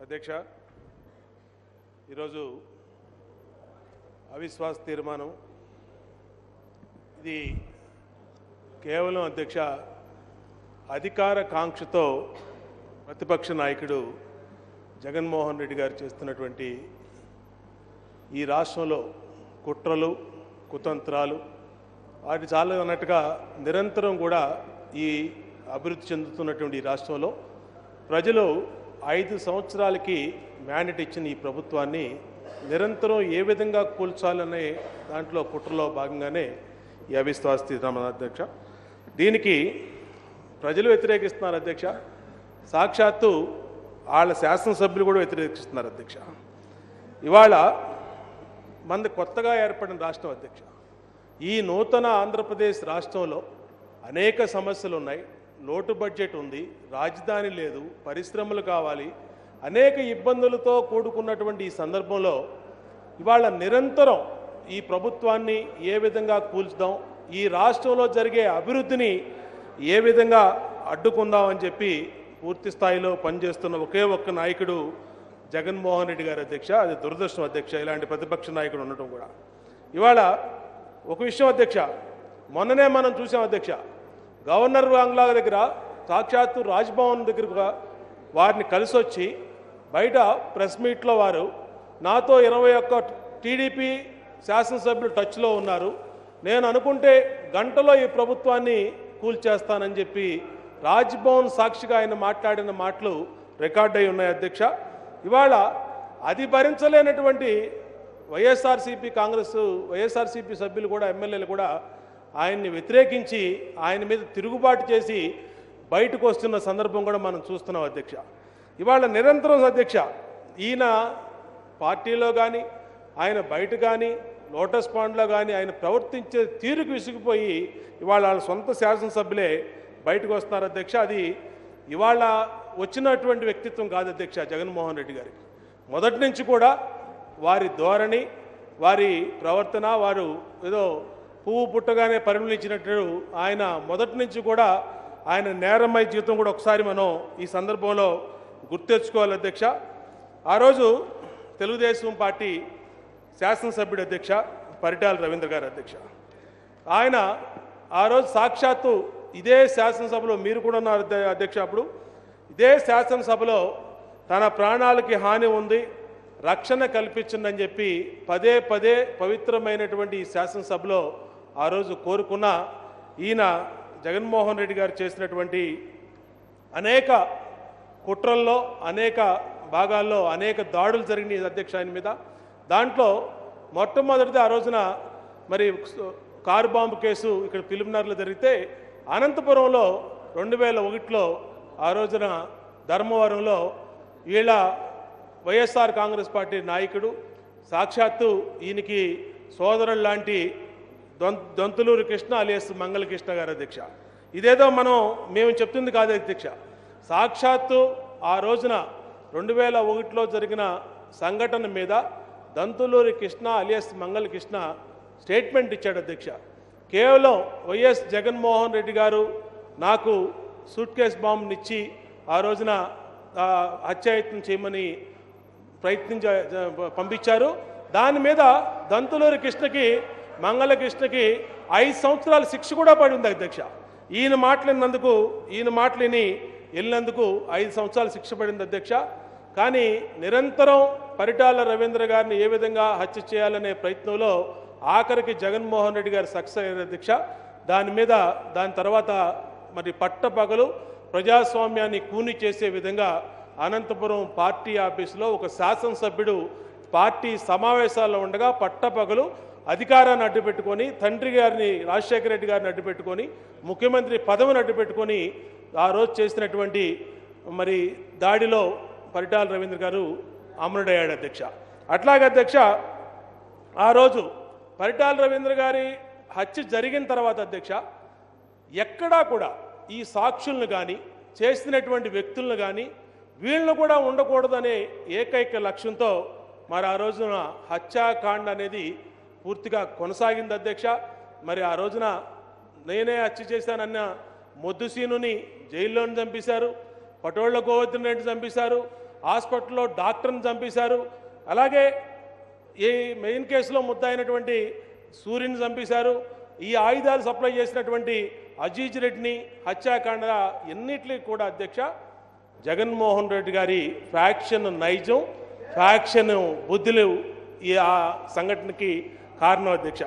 అధ్యక్ష, ఈరోజు అవిశ్వాస తీర్మానం ఇది కేవలం అధ్యక్ష అధికార కాంక్షతో ప్రతిపక్ష నాయకుడు జగన్మోహన్ రెడ్డి గారు చేస్తున్నటువంటి ఈ రాష్ట్రంలో కుట్రలు కుతంత్రాలు వాటి చాలా అన్నట్టుగా నిరంతరం కూడా ఈ అభివృద్ధి చెందుతున్నటువంటి ఈ రాష్ట్రంలో ప్రజలు 5 సంవత్సరాలకి మ్యాండేట్ ఇచ్చిన ఈ ప్రభుత్వాన్ని నిరంతరం ఏ విధంగా కూల్చాలనే దాంట్లో కుట్రలో భాగంగానే ఈ అవిశ్వాస తీర్మానం అధ్యక్ష. దీనికి ప్రజలు వ్యతిరేకిస్తున్నారు అధ్యక్ష. సాక్షాత్తు వాళ్ళ శాసనసభ్యులు కూడా వ్యతిరేకిస్తున్నారు అధ్యక్ష. ఇవాళ మనది కొత్తగా ఏర్పడిన రాష్ట్రం అధ్యక్ష. ఈ నూతన ఆంధ్రప్రదేశ్ రాష్ట్రంలో అనేక సమస్యలు ఉన్నాయి. లోటు బడ్జెట్ ఉంది, రాజధాని లేదు, పరిశ్రమలు కావాలి, అనేక ఇబ్బందులతో కూడుకున్నటువంటి ఈ సందర్భంలో ఇవాళ నిరంతరం ఈ ప్రభుత్వాన్ని ఏ విధంగా కూల్చుదాం, ఈ రాష్ట్రంలో జరిగే అభివృద్ధిని ఏ విధంగా అడ్డుకుందామని చెప్పి పూర్తి స్థాయిలో పనిచేస్తున్న ఒకే ఒక్క నాయకుడు జగన్మోహన్ రెడ్డి గారు అధ్యక్ష. అది దురదృష్టం అధ్యక్ష, ఇలాంటి ప్రతిపక్ష నాయకుడు ఉండటం కూడా. ఇవాళ ఒక విషయం అధ్యక్ష, మొన్ననే మనం చూసాం అధ్యక్ష, గవర్నర్ బంగ్లా దగ్గర సాక్షాత్తు రాజ్భవన్ దగ్గర వారిని కలిసి వచ్చి బయట ప్రెస్ మీట్లో వారు నాతో 21 టీడీపీ శాసనసభ్యులు టచ్లో ఉన్నారు, నేను అనుకుంటే గంటలో ఈ ప్రభుత్వాన్ని కూల్చేస్తానని చెప్పి రాజ్భవన్ సాక్షిగా ఆయన మాట్లాడిన మాటలు రికార్డ్ అయి ఉన్నాయి అధ్యక్ష. ఇవాళ అది భరించలేనటువంటి వైఎస్ఆర్సీపీ సభ్యులు కూడా ఎమ్మెల్యేలు కూడా ఆయన్ని వ్యతిరేకించి ఆయన మీద తిరుగుబాటు చేసి బయటకు వస్తున్న సందర్భం కూడా మనం చూస్తున్నాం అధ్యక్ష. ఇవాళ నిరంతరం అధ్యక్ష ఈయన పార్టీలో కానీ ఆయన బయట కానీ లోటస్ పాండ్లో కానీ ఆయన ప్రవర్తించే తీరుకు విసిగిపోయి ఇవాళ వాళ్ళ సొంత శాసనసభ్యులే బయటకు వస్తున్నారు అధ్యక్ష. అది ఇవాళ వచ్చినటువంటి వ్యక్తిత్వం కాదు అధ్యక్ష జగన్మోహన్ రెడ్డి గారికి. మొదటి నుంచి కూడా వారి ధోరణి, వారి ప్రవర్తన, వారు ఏదో పువ్వు పుట్టగానే పరిమళించినట్టు ఆయన మొదటి నుంచి కూడా ఆయన నేరమై జీవితం కూడా ఒకసారి మనం ఈ సందర్భంలో గుర్తెచ్చుకోవాలి అధ్యక్ష. ఆ రోజు తెలుగుదేశం పార్టీ శాసనసభ్యుడు అధ్యక్ష పరిటాల రవీంద్ర గారు అధ్యక్ష, ఆయన ఆ రోజు సాక్షాత్తు ఇదే శాసనసభలో మీరు కూడా ఉన్నారు అధ్యక్ష. అప్పుడు ఇదే శాసనసభలో తన ప్రాణాలకి హాని ఉంది, రక్షణ కల్పించిందని చెప్పి పదే పదే పవిత్రమైనటువంటి ఈ శాసనసభలో ఆ రోజు కోరుకున్న ఈయన జగన్మోహన్ రెడ్డి గారు చేసినటువంటి అనేక కుట్రల్లో అనేక భాగాల్లో అనేక దాడులు జరిగినాయి అధ్యక్ష ఆయన మీద. దాంట్లో మొట్టమొదటిది ఆ రోజున మరి కారు బాంబు కేసు ఇక్కడ ఫిలింనగర్లో జరిగితే, అనంతపురంలో 2001లో ఆ రోజున ధర్మవరంలో వీళ్ళ వైఎస్ఆర్ కాంగ్రెస్ పార్టీ నాయకుడు సాక్షాత్తు ఈయనకి సోదరుడు లాంటి దొంతులూరు కృష్ణ అలియాస్ మంగళకృష్ణ గారు అధ్యక్ష. ఇదేదో మేము చెప్తుంది కాదు అధ్యక్ష, సాక్షాత్తు ఆ రోజున 2001లో జరిగిన సంఘటన మీద దంతులూరి కృష్ణ అలియాస్ మంగళకృష్ణ స్టేట్మెంట్ ఇచ్చాడు అధ్యక్ష. కేవలం వైఎస్ జగన్మోహన్ రెడ్డి గారు నాకు సూట్ కేస్ బాంబునిచ్చి ఆ రోజున హత్యాయత్నం చేయమని పంపించారు. దాని మీద దంతులూరి కృష్ణకి మంగళకృష్ణకి 5 సంవత్సరాల శిక్ష కూడా పడింది అధ్యక్ష. ఈయన మాటలిని వెళ్ళినందుకు 5 సంవత్సరాల శిక్ష పడింది అధ్యక్ష. కానీ నిరంతరం పరిటాల రవీంద్ర గారిని ఏ విధంగా హత్య చేయాలనే ప్రయత్నంలో ఆఖరికి జగన్మోహన్ రెడ్డి గారు సక్సెస్ అయ్యారు అధ్యక్ష. దాని తర్వాత మరి పట్టపగలు ప్రజాస్వామ్యాన్ని కూని చేసే విధంగా అనంతపురం పార్టీ ఆఫీసులో ఒక శాసనసభ్యుడు పార్టీ సమావేశాల్లో ఉండగా పట్టపగలు అధికారాన్ని అడ్డుపెట్టుకొని, తండ్రి గారిని రాజశేఖర రెడ్డి గారిని అడ్డుపెట్టుకొని, ముఖ్యమంత్రి పదవిని అడ్డుపెట్టుకొని ఆ రోజు చేసినటువంటి మరి దాడిలో పరిటాల రవీంద్ర గారు అమరుడయ్యాడు అధ్యక్ష. అట్లాగే అధ్యక్ష ఆ రోజు పరిటాల రవీంద్ర గారి హత్య జరిగిన తర్వాత అధ్యక్ష ఎక్కడా కూడా ఈ సాక్షులను కానీ చేసినటువంటి వ్యక్తులను కానీ వీళ్ళను కూడా ఉండకూడదనే ఏకైక లక్ష్యంతో మరి ఆ రోజున హత్యాకాండ అనేది పూర్తిగా కొనసాగింది అధ్యక్ష. మరి ఆ రోజున నేనే హత్య చేశానన్న మొద్దుసీనుని జైల్లోని చంపేశారు. పటోళ్ల గోవర్ధన్ రెడ్డి చంపేశారు, హాస్పిటల్లో డాక్టర్ని చంపేశారు, అలాగే ఈ మెయిన్ కేసులో ముద్దాయినటువంటి సూర్యుని చంపేశారు, ఈ ఆయుధాలు సప్లై చేసినటువంటి అజీజ్ రెడ్డిని హత్యాకాండ ఎన్నిటికీ కూడా అధ్యక్ష జగన్మోహన్ రెడ్డి గారి ఫ్యాక్షన్ నైజం, ఫ్యాక్షన్ బుద్ధులు ఈ ఆ సంఘటనకి కారణం అధ్యక్ష.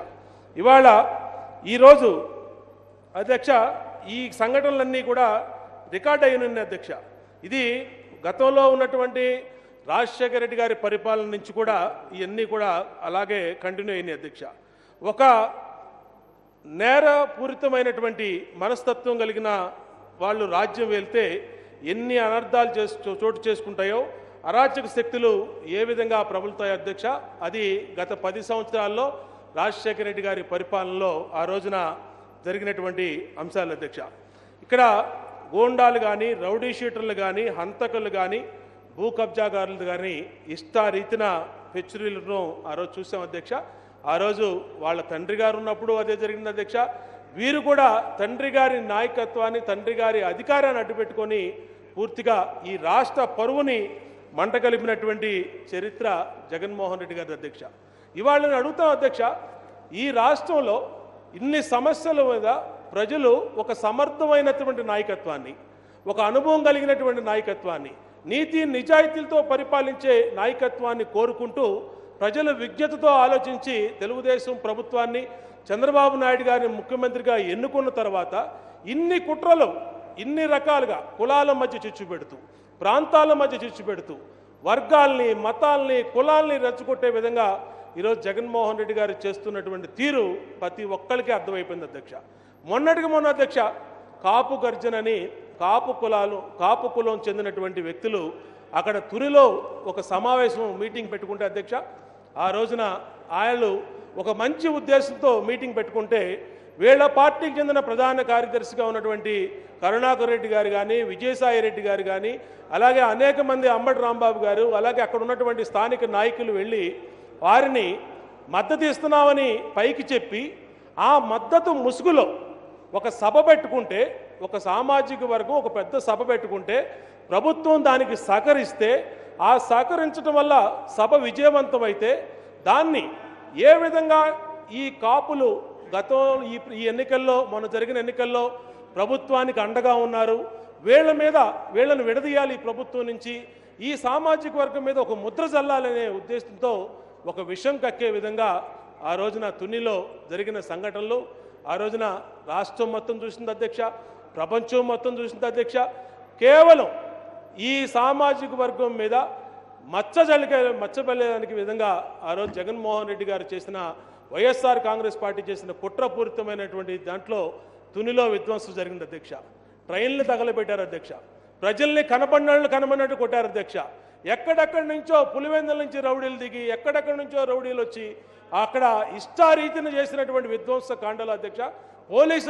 ఇవాళ ఈరోజు అధ్యక్ష ఈ సంఘటనలన్నీ కూడా రికార్డ్ అయిన అధ్యక్ష. ఇది గతంలో ఉన్నటువంటి రాజశేఖర రెడ్డి గారి పరిపాలన నుంచి కూడా ఇవన్నీ కూడా అలాగే కంటిన్యూ అయినాయి అధ్యక్ష. ఒక నేరపూరితమైనటువంటి మనస్తత్వం కలిగిన వాళ్ళు రాజ్యం వెళ్తే ఎన్ని అనర్థాలు చోటు చేసుకుంటాయో, అరాచక శక్తులు ఏ విధంగా ప్రబలుతాయో అధ్యక్ష, అది గత 10 సంవత్సరాల్లో రాజశేఖర రెడ్డి గారి పరిపాలనలో ఆ రోజున జరిగినటువంటి అంశాలు అధ్యక్ష. ఇక్కడ గోండాలు కానీ, రౌడీ షీటర్లు కానీ, హంతకులు కానీ, భూ కబ్జాగారులు కానీ ఇష్టారీతిన హెచ్చరికలను ఆ రోజు చూసాం అధ్యక్ష. ఆ రోజు వాళ్ళ తండ్రి గారు ఉన్నప్పుడు అదే జరిగింది అధ్యక్ష. వీరు కూడా తండ్రి గారి నాయకత్వాన్ని, తండ్రి గారి అధికారాన్ని అడ్డుపెట్టుకొని పూర్తిగా ఈ రాష్ట్ర పరువుని మంట కలిపినటువంటి చరిత్ర జగన్మోహన్ రెడ్డి గారి అధ్యక్ష. ఇవాళ నేను అడుగుతాం అధ్యక్ష, ఈ రాష్ట్రంలో ఇన్ని సమస్యల మీద ప్రజలు ఒక సమర్థమైనటువంటి నాయకత్వాన్ని, ఒక అనుభవం కలిగినటువంటి నాయకత్వాన్ని, నీతి నిజాయితీలతో పరిపాలించే నాయకత్వాన్ని కోరుకుంటూ ప్రజలు విజ్ఞతతో ఆలోచించి తెలుగుదేశం ప్రభుత్వాన్ని, చంద్రబాబు నాయుడు గారిని ముఖ్యమంత్రిగా ఎన్నుకున్న తర్వాత ఇన్ని కుట్రలు, ఇన్ని రకాలుగా కులాల మధ్య చిచ్చు పెడుతూ, ప్రాంతాల మధ్య చిచ్చు పెడుతూ, వర్గాల్ని, మతాల్ని, కులాల్ని రెచ్చగొట్టే విధంగా ఈరోజు జగన్మోహన్ రెడ్డి గారు చేస్తున్నటువంటి తీరు ప్రతి ఒక్కరికి అర్థమైపోయింది అధ్యక్ష. మొన్నటికి మొన్న అధ్యక్ష కాపు గర్జనని, కాపు కులం చెందినటువంటి వ్యక్తులు అక్కడ తురిలో ఒక సమావేశం మీటింగ్ పెట్టుకుంటే అధ్యక్ష, ఆ రోజున ఆయన ఒక మంచి ఉద్దేశంతో మీటింగ్ పెట్టుకుంటే వీళ్ళ పార్టీకి చెందిన ప్రధాన కార్యదర్శిగా ఉన్నటువంటి కరుణాకర్ రెడ్డి గారు కానీ, విజయసాయి రెడ్డి గారు కానీ, అలాగే అనేక మంది అంబటి రాంబాబు గారు, అలాగే అక్కడ ఉన్నటువంటి స్థానిక నాయకులు వెళ్ళి వారిని మద్దతు ఇస్తున్నామని పైకి చెప్పి ఆ మద్దతు ముసుగులో ఒక సభ పెట్టుకుంటే, ఒక సామాజిక వర్గం ఒక పెద్ద సభ పెట్టుకుంటే ప్రభుత్వం దానికి సహకరిస్తే, ఆ సహకరించడం వల్ల సభ విజయవంతమైతే దాన్ని ఏ విధంగా ఈ కాపులు గతం ఈ ఎన్నికల్లో, మొన్న జరిగిన ఎన్నికల్లో ప్రభుత్వానికి అండగా ఉన్నారు, వీళ్ళను విడదీయాలి ఈ ప్రభుత్వం నుంచి, ఈ సామాజిక వర్గం మీద ఒక ముద్ర చల్లాలనే ఉద్దేశంతో ఒక విషం కక్కే విధంగా ఆ రోజున తునిలో జరిగిన సంఘటనలు ఆ రోజున రాష్ట్రం మొత్తం చూసింది అధ్యక్ష, ప్రపంచం మొత్తం చూసింది అధ్యక్ష. కేవలం ఈ సామాజిక వర్గం మీద మచ్చబెల్లేదానికి విధంగా ఆ రోజు జగన్మోహన్ రెడ్డి గారు చేసిన, వైఎస్ఆర్ కాంగ్రెస్ పార్టీ చేసిన కుట్రపూరితమైనటువంటి దాంట్లో తునిలో విధ్వంసం జరిగింది అధ్యక్ష. ట్రైన్లు తగలబెట్టారు అధ్యక్ష, ప్రజల్ని కనబడినట్టు కొట్టారు అధ్యక్ష. ఎక్కడెక్కడి నుంచో పులివెందుల నుంచి రౌడీలు దిగి, ఎక్కడెక్కడి నుంచో రౌడీలు వచ్చి అక్కడ ఇష్టారీతిని చేసినటువంటి విధ్వంస కాండలు అధ్యక్ష. పోలీస్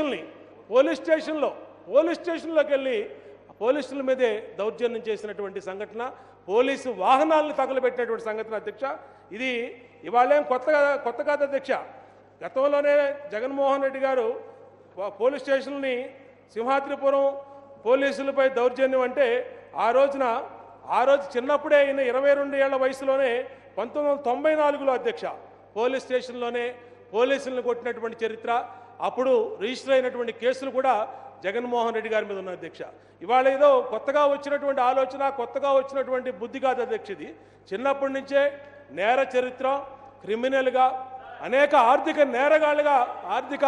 స్టేషన్లోకి వెళ్ళి పోలీసుల మీదే దౌర్జన్యం చేసినటువంటి సంఘటన, పోలీసు వాహనాలను తగలబెట్టినటువంటి సంఘటన అధ్యక్ష. ఇది ఇవాళేం కొత్త కాదు అధ్యక్ష. గతంలోనే జగన్మోహన్ రెడ్డి గారు పోలీస్ స్టేషన్ని సింహాద్రిపురం పోలీసులపై దౌర్జన్యం అంటే ఆ రోజు చిన్నప్పుడే ఈయన 22 ఏళ్ల వయసులోనే 1994లో అధ్యక్ష పోలీస్ స్టేషన్లోనే పోలీసులను కొట్టినటువంటి చరిత్ర, అప్పుడు రిజిస్టర్ అయినటువంటి కేసులు కూడా జగన్మోహన్ రెడ్డి గారి మీద ఉన్న అధ్యక్ష. ఇవాళ ఏదో కొత్తగా వచ్చినటువంటి ఆలోచన, కొత్తగా వచ్చినటువంటి బుద్ధి కాదు అధ్యక్ష. ఇది చిన్నప్పటి నుంచే నేర చరిత్ర, క్రిమినల్గా, అనేక ఆర్థిక నేరగాళ్ళుగా, ఆర్థిక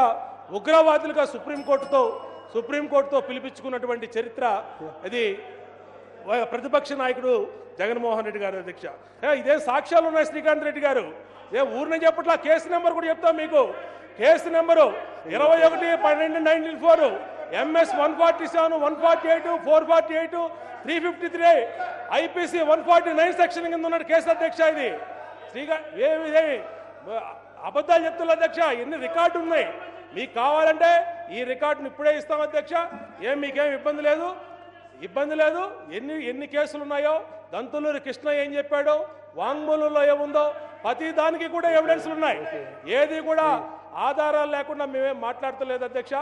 ఉగ్రవాదులుగా సుప్రీంకోర్టుతో పిలిపించుకున్నటువంటి చరిత్ర అది ప్రతిపక్ష నాయకుడు జగన్మోహన్ రెడ్డి గారు అధ్యక్ష. ఇదే సాక్ష్యాలు ఉన్నాయి శ్రీకాంత్ రెడ్డి గారు, ఏ ఊరిని చెప్పట్లా, కేసు నెంబర్ కూడా చెప్తాం మీకు. Case number 21/12/1994 MS 147, 148, 448, 353, IPC 149 section కింద ఉన్న కేసు అధ్యక్ష. ఇది ఏమి అబద్ధాలు చెప్తున్నారు అధ్యక్ష, ఎన్ని రికార్డు ఉన్నాయి. మీకు కావాలంటే ఈ రికార్డును ఇప్పుడే ఇస్తాం అధ్యక్ష, మీకేం ఇబ్బంది లేదు. ఎన్ని కేసులు ఉన్నాయో, దంతులూరి కృష్ణ ఏం చెప్పాడో, వాంగ్మూలంలో ఏముందో ప్రతి దానికి కూడా ఎవిడెన్స్లు ఉన్నాయి. ఏది కూడా ఆధారాలు లేకుండా మేమేం మాట్లాడతలేదు అధ్యక్ష,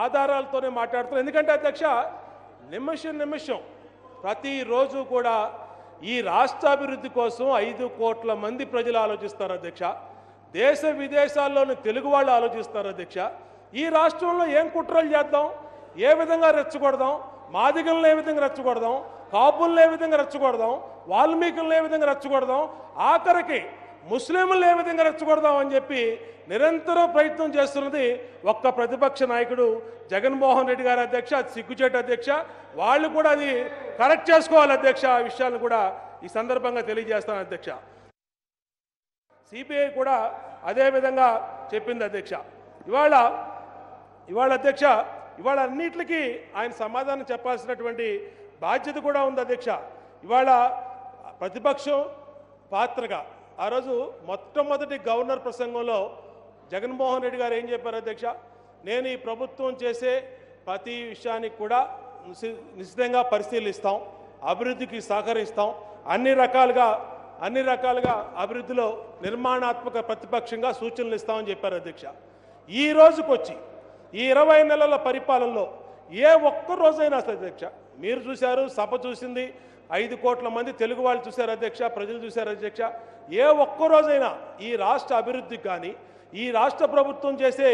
ఆధారాలతోనే మాట్లాడుతున్నాం. ఎందుకంటే అధ్యక్ష నిమిషం ప్రతిరోజు కూడా ఈ రాష్ట్ర అభివృద్ధి కోసం 5 కోట్ల మంది ప్రజలు ఆలోచిస్తారు అధ్యక్ష. దేశ విదేశాల్లోని తెలుగు వాళ్ళు ఆలోచిస్తారు అధ్యక్ష. ఈ రాష్ట్రంలో ఏం కుట్రలు చేద్దాం, ఏ విధంగా రెచ్చగొడదాం, మాదిగలను ఏ విధంగా రెచ్చగొడదాం, కాపులను ఏ విధంగా రెచ్చగొడదాం, వాల్మీకులను ఏ విధంగా రెచ్చగొడదాం, ఆఖరికి ముస్లింలను ఏ విధంగా రెచ్చగొడదాం అని చెప్పి నిరంతరం ప్రయత్నం చేస్తున్నది ఒక్క ప్రతిపక్ష నాయకుడు జగన్మోహన్ రెడ్డి గారు అధ్యక్ష. అది సిగ్గుచేటు అధ్యక్ష. వాళ్ళు కూడా అది కరెక్ట్ చేసుకోవాలి అధ్యక్ష. ఆ విషయాలను కూడా ఈ సందర్భంగా తెలియజేస్తాను అధ్యక్ష. సిబిఐ కూడా అదే విధంగా చెప్పింది అధ్యక్ష. ఇవాళ అధ్యక్ష, ఇవాళ అన్నిటికీ ఆయన సమాధానం చెప్పాల్సినటువంటి బాధ్యత కూడా ఉంది అధ్యక్ష. ఇవాళ ప్రతిపక్షం పాత్రగా ఆ రోజు మొట్టమొదటి గవర్నర్ ప్రసంగంలో జగన్మోహన్ రెడ్డి గారు ఏం చెప్పారు అధ్యక్ష? నేను ఈ ప్రభుత్వం చేసే ప్రతి విషయానికి కూడా నిశ్చితంగా పరిశీలిస్తాం, అభివృద్ధికి సహకరిస్తాం, అన్ని రకాలుగా అభివృద్ధిలో నిర్మాణాత్మక ప్రతిపక్షంగా సూచనలు ఇస్తామని చెప్పారు అధ్యక్ష. ఈ రోజుకొచ్చి ఈ 20 నెలల పరిపాలనలో ఏ ఒక్క రోజైనా అధ్యక్ష మీరు చూశారు, సభ చూసింది, 5 కోట్ల మంది తెలుగు వాళ్ళు చూశారు అధ్యక్ష, ప్రజలు చూశారు అధ్యక్ష. ఏ ఒక్క రోజైనా ఈ రాష్ట్ర అభివృద్ధికి కానీ, ఈ రాష్ట్ర ప్రభుత్వం చేసే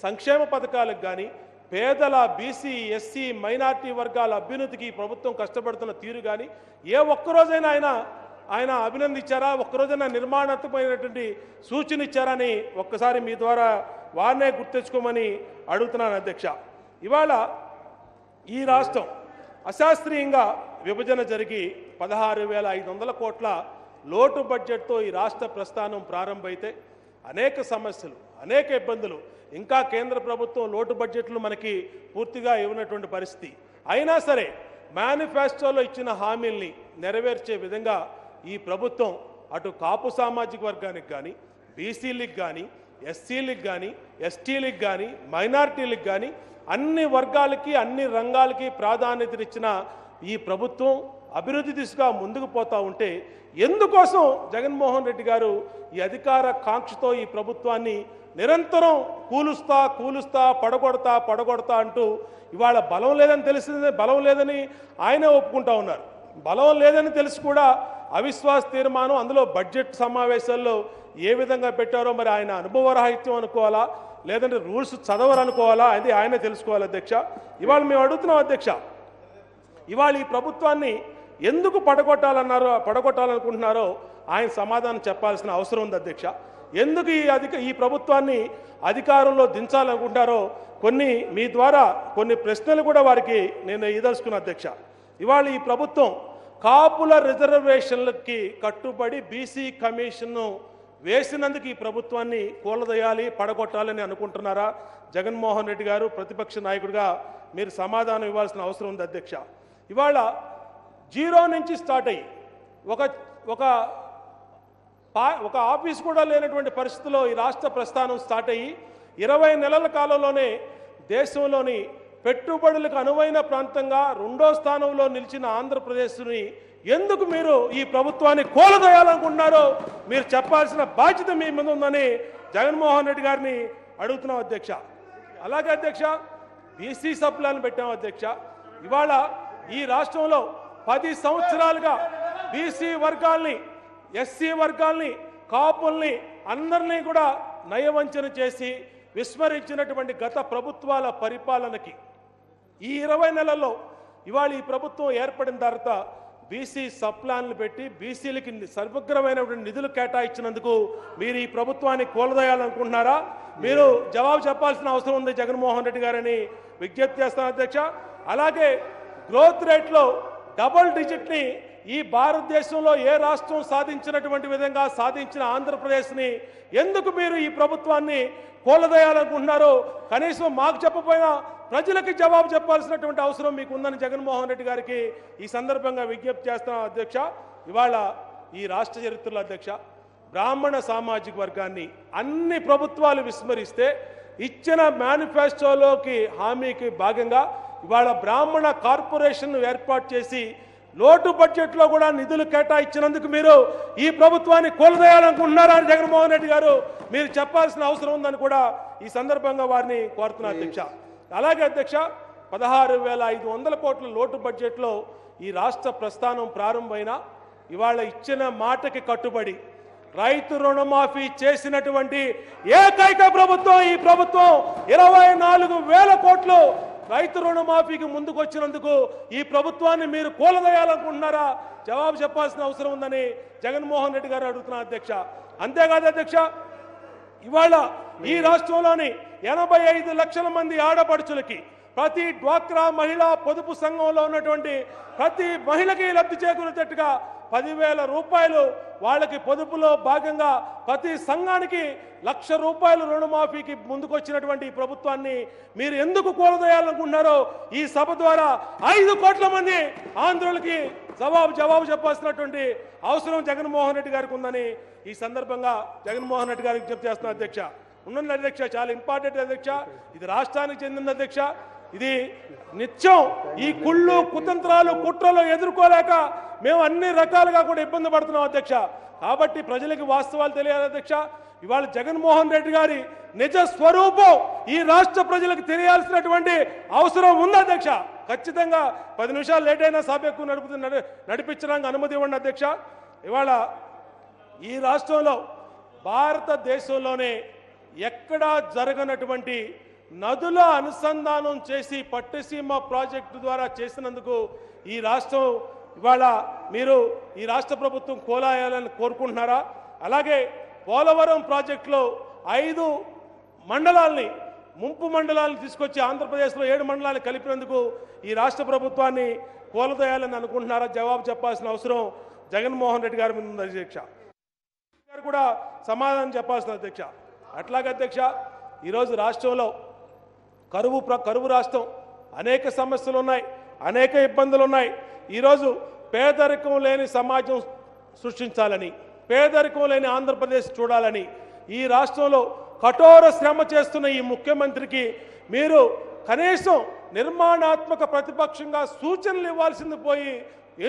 సంక్షేమ పథకాలకు కానీ, పేదల బీసీ ఎస్సీ మైనార్టీ వర్గాల అభ్యున్నతికి ప్రభుత్వం కష్టపడుతున్న తీరు కానీ ఏ ఒక్క రోజైనా ఆయన అభినందించారా? ఒక్కరోజైనా నిర్మాణాత్మకమైనటువంటి సూచన ఇచ్చారని ఒక్కసారి మీ ద్వారా వారినే గుర్తించుకోమని అడుగుతున్నాను అధ్యక్ష. ఇవాళ ఈ రాష్ట్రం అశాస్త్రీయంగా విభజన జరిగి 16,500 కోట్ల లోటు బడ్జెట్తో ఈ రాష్ట్ర ప్రస్థానం ప్రారంభమైతే అనేక సమస్యలు, అనేక ఇబ్బందులు, ఇంకా కేంద్ర ప్రభుత్వం లోటు బడ్జెట్లు మనకి పూర్తిగా ఇవ్వనటువంటి పరిస్థితి అయినా సరే మేనిఫెస్టోలో ఇచ్చిన హామీల్ని నెరవేర్చే విధంగా ఈ ప్రభుత్వం అటు కాపు సామాజిక వర్గానికి కానీ, బీసీలకు కానీ, ఎస్సీలకు కానీ, ఎస్టీలకు కానీ, మైనార్టీలకు కానీ అన్ని వర్గాలకి, అన్ని రంగాలకి ప్రాధాన్యతనిచ్చిన ఈ ప్రభుత్వం అభివృద్ధి దిశగా ముందుకు పోతూ ఉంటే ఎందుకోసం జగన్మోహన్ రెడ్డి గారు ఈ అధికార కాంక్షతో ఈ ప్రభుత్వాన్ని నిరంతరం కూలుస్తా పడగొడతా అంటూ ఇవాళ బలం లేదని తెలిసిందే, బలం లేదని ఆయనే ఒప్పుకుంటా ఉన్నారు. బలం లేదని తెలిసి కూడా అవిశ్వాస తీర్మానం, అందులో బడ్జెట్ సమావేశాల్లో ఏ విధంగా పెట్టారో మరి ఆయన అనుభవరాహిత్యం అనుకోవాలా, లేదంటే రూల్స్ చదవరనుకోవాలా, అది ఆయనే తెలుసుకోవాలి అధ్యక్ష. ఇవాళ మేము అడుగుతున్నాం అధ్యక్ష, ఇవాళ ఈ ప్రభుత్వాన్ని ఎందుకు పడగొట్టాలనుకుంటున్నారో ఆయన సమాధానం చెప్పాల్సిన అవసరం ఉంది అధ్యక్ష. ఎందుకు ఈ ప్రభుత్వాన్ని అధికారంలో దించాలనుకుంటారో మీ ద్వారా కొన్ని ప్రశ్నలు కూడా వారికి నేను ఇదలుచుకున్న అధ్యక్ష. ఇవాళ ఈ ప్రభుత్వం కాపుల రిజర్వేషన్లకి కట్టుబడి బీసీ కమిషన్ను వేసినందుకు ఈ ప్రభుత్వాన్ని కూలదోయాలి, పడగొట్టాలని అనుకుంటున్నారా? జగన్మోహన్ రెడ్డి గారు ప్రతిపక్ష నాయకుడిగా మీరు సమాధానం ఇవ్వాల్సిన అవసరం ఉంది అధ్యక్ష. ఇవాళ 0 నుంచి స్టార్ట్ అయ్యి ఒక ఆఫీస్ కూడా లేనటువంటి పరిస్థితుల్లో ఈ రాష్ట్ర ప్రస్థానం స్టార్ట్ అయ్యి 20 నెలల కాలంలోనే దేశంలోని పెట్టుబడులకు అనువైన ప్రాంతంగా 2వ స్థానంలో నిలిచిన ఆంధ్రప్రదేశ్ని ఎందుకు మీరు ఈ ప్రభుత్వాన్ని కూలదోయాలనుకుంటున్నారో మీరు చెప్పాల్సిన బాధ్యత మీ మీద ఉందని జగన్మోహన్ రెడ్డి గారిని అడుగుతున్నాం అధ్యక్ష. అలాగే అధ్యక్ష, బీసీ సప్లాన్ పెట్టాం అధ్యక్ష. ఇవాళ ఈ రాష్ట్రంలో 10 సంవత్సరాలుగా బీసీ వర్గాల్ని, ఎస్సీ వర్గాల్ని, కాపుల్ని అందరినీ కూడా నయవంచన చేసి విస్మరించినటువంటి గత ప్రభుత్వాల పరిపాలనకి ఈ 20 నెలల్లో ఇవాళ ఈ ప్రభుత్వం ఏర్పడిన తర్వాత బీసీ సప్లాన్లు పెట్టి బీసీలకి సర్వగ్రమైనటువంటి నిధులు కేటాయించినందుకు మీరు ఈ ప్రభుత్వాన్ని కూలదోయాలనుకుంటున్నారా? మీరు జవాబు చెప్పాల్సిన అవసరం ఉంది జగన్మోహన్ రెడ్డి గారని విజ్ఞప్తి చేస్తాను అధ్యక్ష. అలాగే గ్రోత్ రేట్లో డబుల్ డిజిట్ని ఈ భారతదేశంలో ఏ రాష్ట్రం సాధించినటువంటి విధంగా సాధించిన ఆంధ్రప్రదేశ్ని ఎందుకు మీరు ఈ ప్రభుత్వాన్ని కూలదోయాలనుకుంటున్నారో కనీసం మాకు చెప్పపోయినా ప్రజలకి జవాబు చెప్పాల్సినటువంటి అవసరం మీకు ఉందని జగన్మోహన్ రెడ్డి గారికి ఈ సందర్భంగా విజ్ఞప్తి చేస్తున్నాం అధ్యక్ష. ఇవాళ ఈ రాష్ట్ర చరిత్రలో అధ్యక్ష, బ్రాహ్మణ సామాజిక వర్గాన్ని అన్ని ప్రభుత్వాలు విస్మరిస్తే ఇచ్చిన మేనిఫెస్టోలోకి హామీకి భాగంగా ఇవాళ బ్రాహ్మణ కార్పొరేషన్ ఏర్పాటు చేసి లోటు బడ్జెట్లో కూడా నిధులు కేటాయించినందుకు మీరు ఈ ప్రభుత్వాన్ని కూలదోయాలనుకుంటున్నారా అని జగన్మోహన్ రెడ్డి గారు మీరు చెప్పాల్సిన అవసరం ఉందని కూడా ఈ సందర్భంగా వారిని కోరుతున్నా అధ్యక్ష. అలాగే అధ్యక్ష, 16,500 కోట్ల లోటు బడ్జెట్లో ఈ రాష్ట్ర ప్రస్థానం ప్రారంభమైన ఇవాళ ఇచ్చిన మాటకి కట్టుబడి రైతు రుణమాఫీ చేసినటువంటి ఏకైక ప్రభుత్వం ఈ ప్రభుత్వం. 24,000 కోట్లు రైతు రుణమాఫీకి ముందుకు వచ్చినందుకు ఈ ప్రభుత్వాన్ని మీరు కూలదోయాలనుకుంటున్నారా? జవాబు చెప్పాల్సిన అవసరం ఉందని జగన్మోహన్ రెడ్డి గారు అడుగుతున్నారు అధ్యక్ష. అంతేకాదు అధ్యక్ష, ఇవాళ ఈ రాష్ట్రంలోని 85 లక్షల మంది ఆడపడుచులకి ప్రతి డ్వాక్రా మహిళా పొదుపు సంఘంలో ఉన్నటువంటి ప్రతి మహిళకి లబ్ధి చేకూరేటట్టుగా 10,000 రూపాయలు వాళ్ళకి పొదుపులో భాగంగా ప్రతి సంఘానికి ₹1,00,000 రుణమాఫీకి ముందుకొచ్చినటువంటి ఈ ప్రభుత్వాన్ని మీరు ఎందుకు కూలదోయాలనుకుంటున్నారో ఈ సభ ద్వారా 5 కోట్ల మంది ఆంధ్రులకి జవాబు చెప్పాల్సినటువంటి అవసరం జగన్మోహన్ రెడ్డి గారికి ఉందని ఈ సందర్భంగా జగన్మోహన్ రెడ్డి గారికి విజ్ఞప్తి చేస్తున్న అధ్యక్ష. ఉండండి అధ్యక్ష, చాలా ఇంపార్టెంట్ అధ్యక్ష. ఇది రాష్ట్రానికి చెందిన అధ్యక్ష. ఇది నిత్యం ఈ కుళ్ళు కుతంత్రాలు కుట్రలు ఎదుర్కోలేక మేము అన్ని రకాలుగా కూడా ఇబ్బంది పడుతున్నాం అధ్యక్ష. కాబట్టి ప్రజలకు వాస్తవాలు తెలియాలి అధ్యక్ష. ఇవాళ జగన్మోహన్ రెడ్డి గారి నిజ స్వరూపం ఈ రాష్ట్ర ప్రజలకు తెలియాల్సినటువంటి అవసరం ఉంది అధ్యక్ష. ఖచ్చితంగా 10 నిమిషాలు లేట్ అయినా సభకు నడిపించడానికి అనుమతి ఇవ్వండి అధ్యక్ష. ఇవాళ ఈ రాష్ట్రంలో భారతదేశంలోనే ఎక్కడా జరగనటువంటి నదుల అనుసంధానం చేసి పట్టిసీమ ప్రాజెక్టు ద్వారా చేసినందుకు ఈ రాష్ట్రం ఇవాళ మీరు ఈ రాష్ట్ర ప్రభుత్వం కోలాయాలని కోరుకుంటున్నారా? అలాగే పోలవరం ప్రాజెక్టులో 5 మండలాల్ని ముంపు మండలాలను తీసుకొచ్చి ఆంధ్రప్రదేశ్లో 7 మండలాలు కలిపినందుకు ఈ రాష్ట్ర ప్రభుత్వాన్ని కోలదోయాలని అనుకుంటున్నారా? జవాబు చెప్పాల్సిన అవసరం జగన్మోహన్ రెడ్డి గారి మీద ఉంది అధ్యక్ష. గారు కూడా సమాధానం చెప్పాల్సిన అధ్యక్ష. అట్లాగే అధ్యక్ష, ఈరోజు రాష్ట్రంలో కరువు రాష్ట్రం, అనేక సమస్యలు ఉన్నాయి, అనేక ఇబ్బందులు ఉన్నాయి. ఈరోజు పేదరికం లేని సమాజం సృష్టించాలని, పేదరికం లేని ఆంధ్రప్రదేశ్ చూడాలని ఈ రాష్ట్రంలో కఠోర శ్రమ చేస్తున్న ఈ ముఖ్యమంత్రికి మీరు కనీసం నిర్మాణాత్మక ప్రతిపక్షంగా సూచనలు ఇవ్వాల్సింది పోయి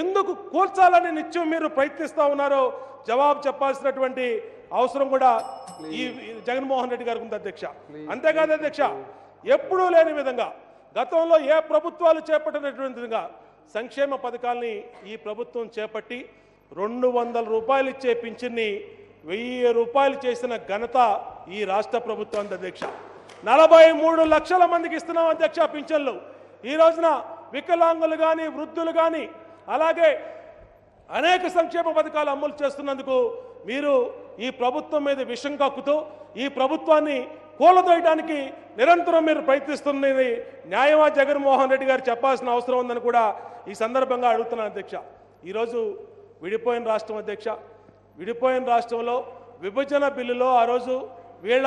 ఎందుకు కూల్చాలని నిత్యం మీరు ప్రయత్నిస్తూ ఉన్నారో జవాబు చెప్పాల్సినటువంటి అవసరం కూడా ఈ జగన్మోహన్ రెడ్డి గారికి ఉంది అధ్యక్ష. అంతేకాదు అధ్యక్ష, ఎప్పుడూ లేని విధంగా గతంలో ఏ ప్రభుత్వాలు చేపట్టినటువంటి విధంగా సంక్షేమ పథకాల్ని ఈ ప్రభుత్వం చేపట్టి 200 రూపాయలు ఇచ్చే పింఛన్ని 1000 రూపాయలు చేసిన ఘనత ఈ రాష్ట్ర ప్రభుత్వం అధ్యక్ష. 43 లక్షల మందికి ఇస్తున్నాం అధ్యక్ష పింఛన్లు. ఈ రోజున వికలాంగులు కానీ వృద్ధులు కానీ అలాగే అనేక సంక్షేమ పథకాలు అమలు చేస్తున్నందుకు మీరు ఈ ప్రభుత్వం మీద విషం కక్కుతూ ఈ ప్రభుత్వాన్ని కూలదోయడానికి నిరంతరం మీరు ప్రయత్నిస్తున్నది న్యాయమా జగన్మోహన్ రెడ్డి గారు చెప్పాల్సిన అవసరం ఉందని కూడా ఈ సందర్భంగా అడుగుతున్నాను అధ్యక్ష. ఈరోజు విడిపోయిన రాష్ట్రం అధ్యక్ష, విడిపోయిన రాష్ట్రంలో విభజన బిల్లులో ఆ రోజు వీళ్ళ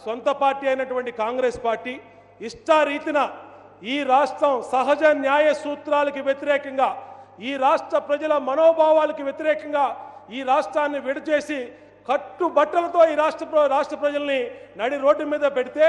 సొంత పార్టీ అయినటువంటి కాంగ్రెస్ పార్టీ ఇష్టారీతిన ఈ రాష్ట్రం సహజ న్యాయ సూత్రాలకి వ్యతిరేకంగా, ఈ రాష్ట్ర ప్రజల మనోభావాలకి వ్యతిరేకంగా ఈ రాష్ట్రాన్ని విడచేసి కట్టుబట్టలతో ఈ రాష్ట్ర ప్రజల్ని నడి రోడ్డు మీద పెడితే